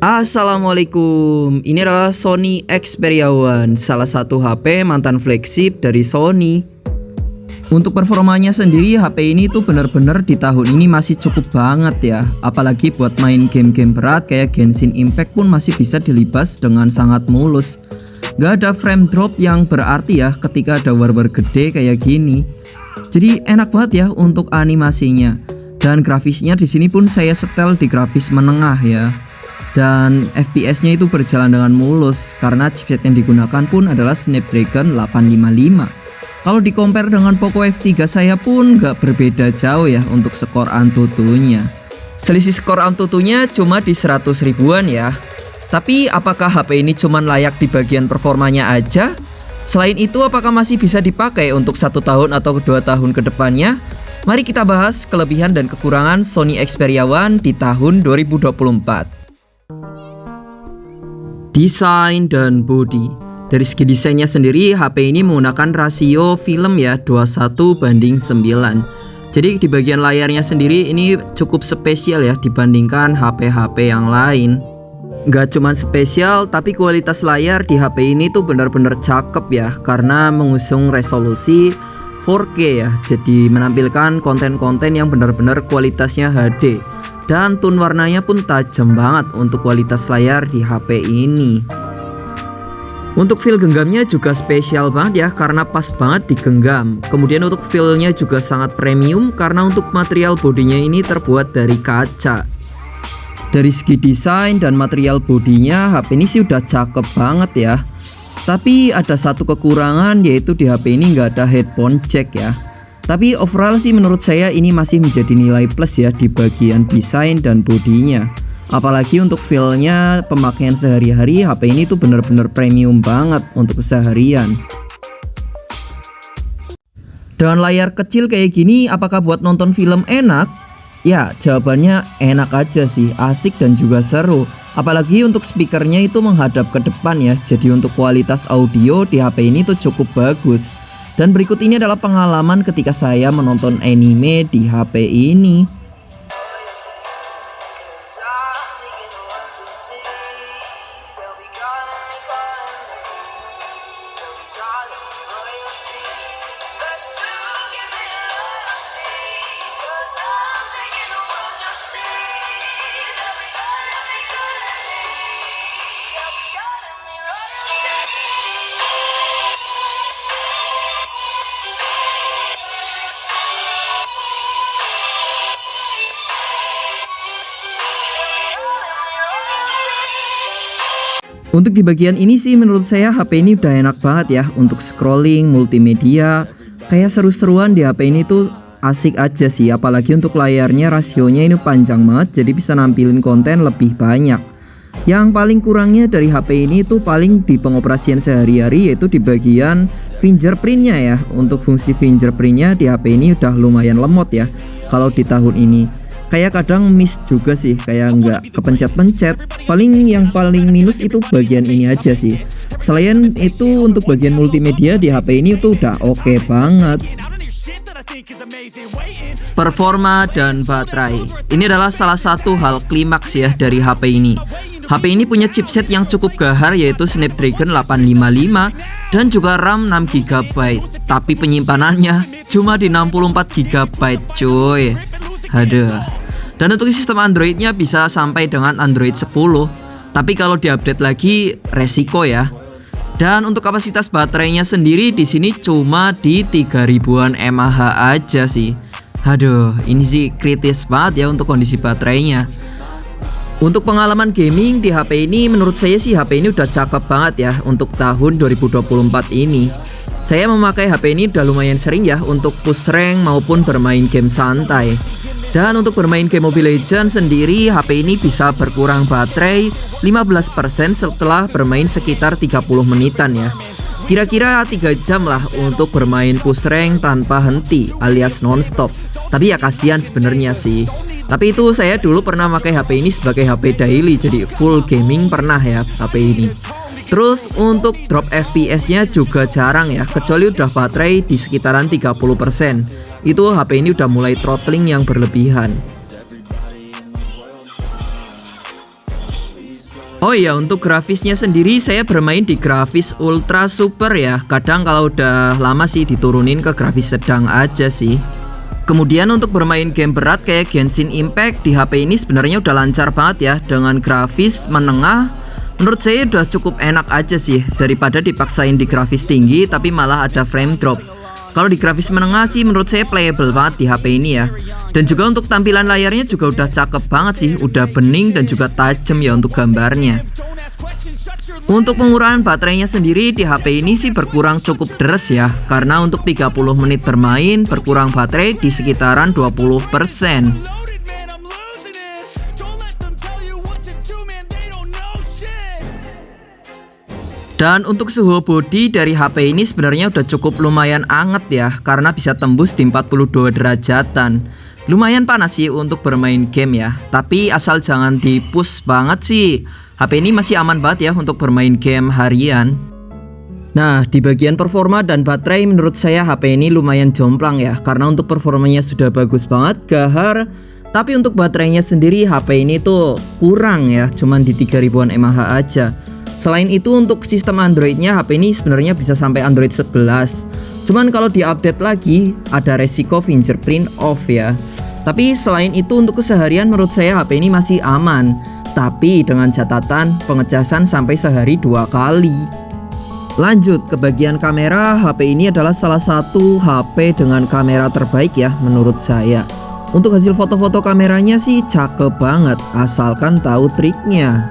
Assalamualaikum, ini adalah Sony Xperia One, salah satu HP mantan flagship dari Sony. Untuk performanya sendiri, HP ini tuh bener-bener di tahun ini masih cukup banget ya. Apalagi buat main game-game berat kayak Genshin Impact pun masih bisa dilibas dengan sangat mulus. Gak ada frame drop yang berarti ya ketika ada war-war gede kayak gini. Jadi enak banget ya untuk animasinya. Dan grafisnya di sini pun saya setel di grafis menengah ya. Dan FPS-nya itu berjalan dengan mulus karena chipset yang digunakan pun adalah Snapdragon 855. Kalau di compare dengan Poco F3 saya pun gak berbeda jauh ya untuk skor Antutunya. Selisih skor Antutunya cuma di 100 ribuan ya. Tapi apakah HP ini cuma layak di bagian performanya aja? Selain itu apakah masih bisa dipakai untuk 1 tahun atau 2 tahun ke depannya? Mari kita bahas kelebihan dan kekurangan Sony Xperia One di tahun 2024. Desain dan body. Dari segi desainnya sendiri, HP ini menggunakan rasio film ya 21:9. Jadi di bagian layarnya sendiri ini cukup spesial ya dibandingkan HP-HP yang lain. Gak cuma spesial, tapi kualitas layar di HP ini tuh benar-benar cakep ya, karena mengusung resolusi 4K ya. Jadi menampilkan konten-konten yang benar-benar kualitasnya HD. Dan tone warnanya pun tajam banget untuk kualitas layar di HP ini. Untuk feel genggamnya juga spesial banget ya, karena pas banget digenggam. Kemudian untuk feelnya juga sangat premium karena untuk material bodinya ini terbuat dari kaca. Dari segi desain dan material bodinya, HP ini sih udah cakep banget ya. Tapi ada satu kekurangan, yaitu di HP ini nggak ada headphone jack ya. Tapi overall sih menurut saya ini masih menjadi nilai plus ya di bagian desain dan bodinya. Apalagi untuk feel-nya, pemakaian sehari-hari HP ini tuh bener-bener premium banget untuk keseharian. Dengan layar kecil kayak gini, apakah buat nonton film enak? Ya, jawabannya enak aja sih, asik dan juga seru. Apalagi untuk speakernya itu menghadap ke depan ya. Jadi untuk kualitas audio di HP ini tuh cukup bagus. Dan berikut ini adalah pengalaman ketika saya menonton anime di HP ini. Untuk di bagian ini sih menurut saya HP ini udah enak banget ya untuk scrolling, multimedia. Kayak seru-seruan di HP ini tuh asik aja sih. Apalagi untuk layarnya rasionya ini panjang banget, jadi bisa nampilin konten lebih banyak. Yang paling kurangnya dari HP ini tuh paling di pengoperasian sehari-hari, yaitu di bagian fingerprintnya ya. Untuk fungsi fingerprintnya di HP ini udah lumayan lemot ya kalau di tahun ini. Kayak kadang miss juga sih, kayak nggak kepencet-pencet. Yang paling minus itu bagian ini aja sih. Selain itu untuk bagian multimedia di HP ini tuh udah oke banget. Performa dan baterai. Ini adalah salah satu hal klimaks ya dari HP ini. HP ini punya chipset yang cukup gahar, yaitu Snapdragon 855 dan juga RAM 6GB. Tapi penyimpanannya cuma di 64GB cuy. Aduh. Dan untuk sistem Androidnya bisa sampai dengan Android 10. Tapi kalau diupdate lagi resiko ya. Dan untuk kapasitas baterainya sendiri di sini cuma di 3000-an mAh aja sih. Aduh, ini sih kritis banget ya untuk kondisi baterainya. Untuk pengalaman gaming di HP ini, menurut saya sih HP ini udah cakep banget ya untuk tahun 2024 ini. Saya memakai HP ini udah lumayan sering ya untuk push rank maupun bermain game santai. Dan untuk bermain game Mobile Legends sendiri, HP ini bisa berkurang baterai 15% setelah bermain sekitar 30 menitan ya. Kira-kira 3 jam lah untuk bermain push rank tanpa henti alias non-stop. Tapi ya kasihan sebenarnya sih. Tapi itu saya dulu pernah pakai HP ini sebagai HP daily, jadi full gaming pernah ya HP ini. Terus untuk drop FPS-nya juga jarang ya, kecuali udah baterai di sekitaran 30%. Itu HP ini udah mulai throttling yang berlebihan. Oh iya, untuk grafisnya sendiri saya bermain di grafis ultra super ya. Kadang kalau udah lama sih diturunin ke grafis sedang aja sih. Kemudian untuk bermain game berat kayak Genshin Impact di HP ini sebenarnya udah lancar banget ya. Dengan grafis menengah, menurut saya udah cukup enak aja sih, daripada dipaksain di grafis tinggi tapi malah ada frame drop. Kalau di grafis menengah sih menurut saya playable banget di HP ini ya. Dan juga untuk tampilan layarnya juga udah cakep banget sih, udah bening dan juga tajam ya untuk gambarnya. Untuk pengurangan baterainya sendiri di HP ini sih berkurang cukup deres ya, karena untuk 30 menit bermain berkurang baterai di sekitaran 20%. Dan untuk suhu bodi dari HP ini sebenarnya udah cukup lumayan anget ya, karena bisa tembus di 42 derajatan. Lumayan panas sih untuk bermain game ya, tapi asal jangan di-push banget sih. HP ini masih aman banget ya untuk bermain game harian. Nah, di bagian performa dan baterai menurut saya HP ini lumayan jomplang ya, karena untuk performanya sudah bagus banget, gahar. Tapi untuk baterainya sendiri HP ini tuh kurang ya, cuman di 3000-an mAh aja. Selain itu untuk sistem Androidnya HP ini sebenarnya bisa sampai Android 11. Cuman kalau diupdate lagi ada resiko fingerprint off ya. Tapi selain itu untuk keseharian menurut saya HP ini masih aman, tapi dengan catatan pengecasan sampai sehari 2 kali. Lanjut ke bagian kamera, HP ini adalah salah satu HP dengan kamera terbaik ya menurut saya. Untuk hasil foto-foto kameranya sih cakep banget, asalkan tahu triknya.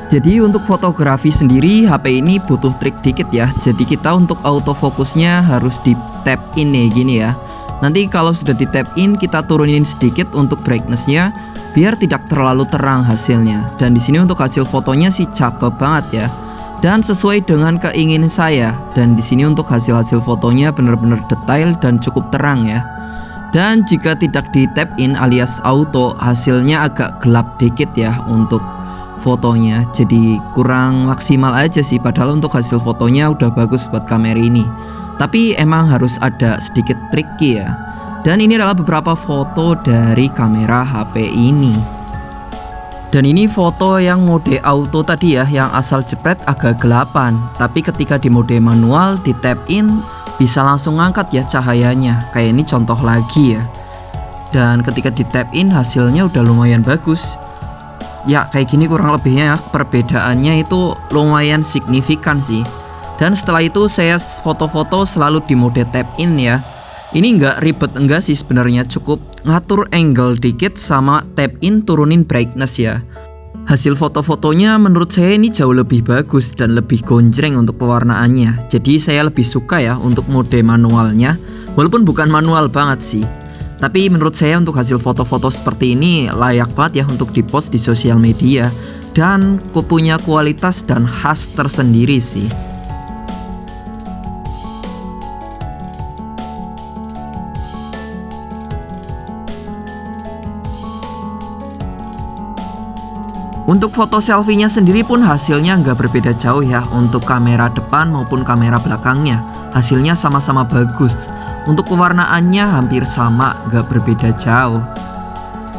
Jadi untuk fotografi sendiri HP ini butuh trik dikit ya. Jadi kita untuk autofokusnya harus di tap in nih gini ya. Nanti kalau sudah di tap in kita turunin sedikit untuk brightnessnya biar tidak terlalu terang hasilnya. Dan di sini untuk hasil fotonya sih cakep banget ya. Dan sesuai dengan keinginan saya. Dan di sini untuk hasil fotonya benar-benar detail dan cukup terang ya. Dan jika tidak di tap in alias auto, hasilnya agak gelap dikit ya untuk fotonya, jadi kurang maksimal aja sih. Padahal untuk hasil fotonya udah bagus buat kamera ini, tapi emang harus ada sedikit tricky ya. Dan ini adalah beberapa foto dari kamera HP ini. Dan ini foto yang mode auto tadi ya, yang asal jepret agak gelapan, tapi ketika di mode manual di tap in bisa langsung ngangkat ya cahayanya. Kayak ini contoh lagi ya. Dan ketika di tap in hasilnya udah lumayan bagus. Ya kayak gini kurang lebihnya ya, perbedaannya itu lumayan signifikan sih. Dan setelah itu saya foto-foto selalu di mode tap in ya. Ini nggak ribet enggak sih sebenarnya, cukup ngatur angle dikit sama tap in turunin brightness ya. Hasil foto-fotonya menurut saya ini jauh lebih bagus dan lebih gonjreng untuk pewarnaannya. Jadi saya lebih suka ya untuk mode manualnya, walaupun bukan manual banget sih. Tapi menurut saya untuk hasil foto-foto seperti ini layak banget ya untuk dipost di sosial media. Dan punya kualitas dan khas tersendiri sih. Untuk foto selfie-nya sendiri pun hasilnya nggak berbeda jauh ya. Untuk kamera depan maupun kamera belakangnya hasilnya sama-sama bagus. Untuk pewarnaannya hampir sama, nggak berbeda jauh.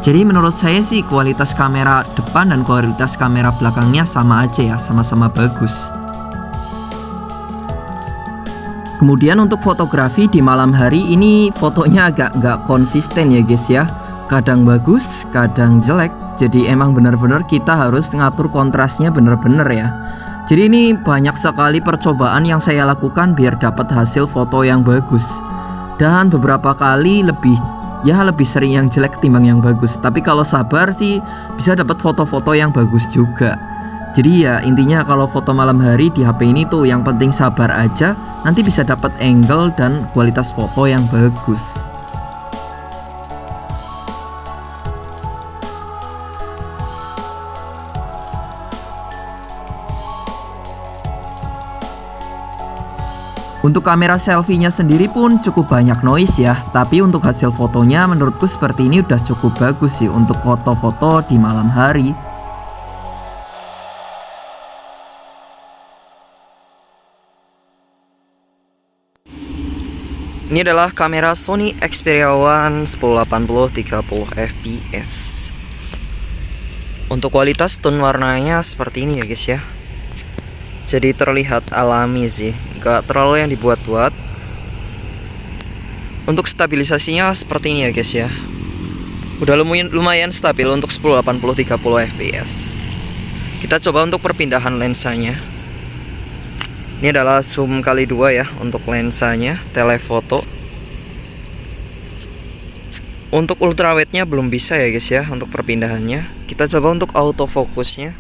Jadi menurut saya sih kualitas kamera depan dan kualitas kamera belakangnya sama aja ya, sama-sama bagus. Kemudian untuk fotografi di malam hari ini fotonya agak nggak konsisten ya guys ya. Kadang bagus, kadang jelek. Jadi emang bener-bener kita harus ngatur kontrasnya bener-bener ya. Jadi ini banyak sekali percobaan yang saya lakukan biar dapat hasil foto yang bagus. Dan beberapa kali lebih sering yang jelek ketimbang yang bagus. Tapi kalau sabar sih bisa dapat foto-foto yang bagus juga. Jadi ya intinya kalau foto malam hari di HP ini tuh yang penting sabar aja, nanti bisa dapat angle dan kualitas foto yang bagus. Untuk kamera selfie-nya sendiri pun cukup banyak noise ya. Tapi untuk hasil fotonya menurutku seperti ini udah cukup bagus sih untuk foto-foto di malam hari. Ini adalah kamera Sony Xperia One 1080 30 fps. Untuk kualitas tone warnanya seperti ini ya guys ya. Jadi terlihat alami sih, gak terlalu yang dibuat-buat. Untuk stabilisasinya seperti ini ya guys ya. Udah lumayan stabil untuk 1080 30 fps. Kita coba untuk perpindahan lensanya. Ini adalah zoom kali 2 ya untuk lensanya, telefoto. Untuk ultrawide-nya belum bisa ya guys ya untuk perpindahannya. Kita coba untuk autofokusnya.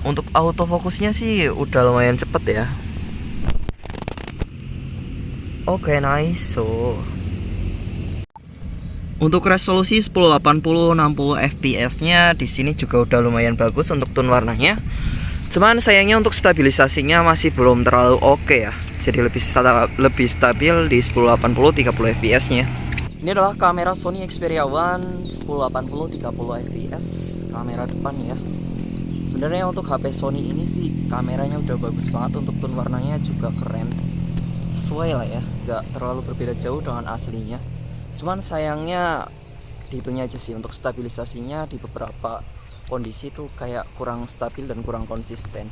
Untuk autofokusnya sih udah lumayan cepet ya. Oke, nice. Untuk resolusi 1080 60 fps-nya di sini juga udah lumayan bagus untuk tone warnanya. Cuman sayangnya untuk stabilisasinya masih belum terlalu oke ya. Jadi lebih stabil di 1080 30 fps-nya. Ini adalah kamera Sony Xperia One 1080 30 fps, kamera depan ya. Sebenarnya untuk HP Sony ini sih kameranya udah bagus banget, untuk tone warnanya juga keren. Sesuai lah ya, gak terlalu berbeda jauh dengan aslinya. Cuman sayangnya dihitungnya aja sih, untuk stabilisasinya di beberapa kondisi tuh kayak kurang stabil dan kurang konsisten.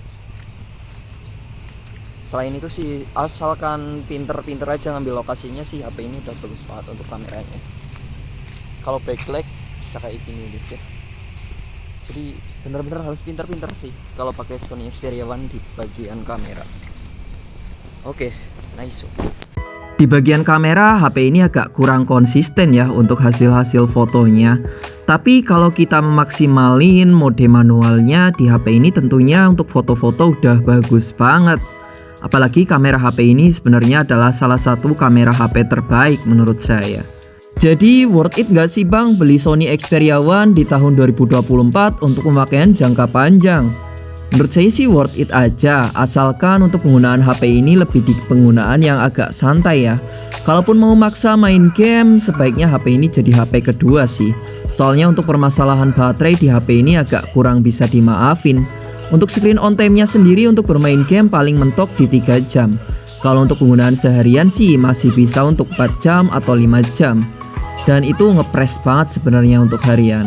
Selain itu sih, asalkan pinter-pinter aja ngambil lokasinya sih, HP ini udah bagus banget untuk kameranya. Kalau backlight bisa kayak gini guys ya. Jadi bener-bener harus pinter-pinter sih kalau pakai Sony Xperia One di bagian kamera. Oke, nice. Di bagian kamera, HP ini agak kurang konsisten ya untuk hasil-hasil fotonya. Tapi kalau kita memaksimalin mode manualnya di HP ini, tentunya untuk foto-foto udah bagus banget. Apalagi kamera HP ini sebenarnya adalah salah satu kamera HP terbaik menurut saya. Jadi worth it gak sih bang beli Sony Xperia One di tahun 2024 untuk pemakaian jangka panjang? Menurut saya sih worth it aja, asalkan untuk penggunaan HP ini lebih di penggunaan yang agak santai ya. Kalaupun mau maksa main game, sebaiknya HP ini jadi HP kedua sih. Soalnya untuk permasalahan baterai di HP ini agak kurang bisa dimaafin. Untuk screen on time-nya sendiri untuk bermain game paling mentok di 3 jam. Kalau untuk penggunaan seharian sih masih bisa untuk 4 jam atau 5 jam. Dan itu ngepres banget sebenarnya untuk harian.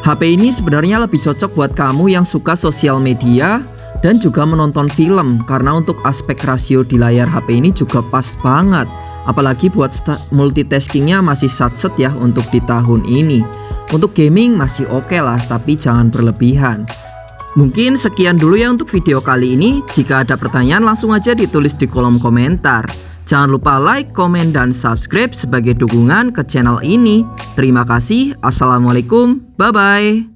HP ini sebenarnya lebih cocok buat kamu yang suka sosial media dan juga menonton film, karena untuk aspek rasio di layar HP ini juga pas banget. Apalagi buat multitaskingnya masih satset ya untuk di tahun ini. Untuk gaming masih oke lah, tapi jangan berlebihan. Mungkin sekian dulu ya untuk video kali ini. Jika ada pertanyaan langsung aja ditulis di kolom komentar. Jangan lupa like, komen, dan subscribe sebagai dukungan ke channel ini. Terima kasih. Assalamualaikum. Bye-bye.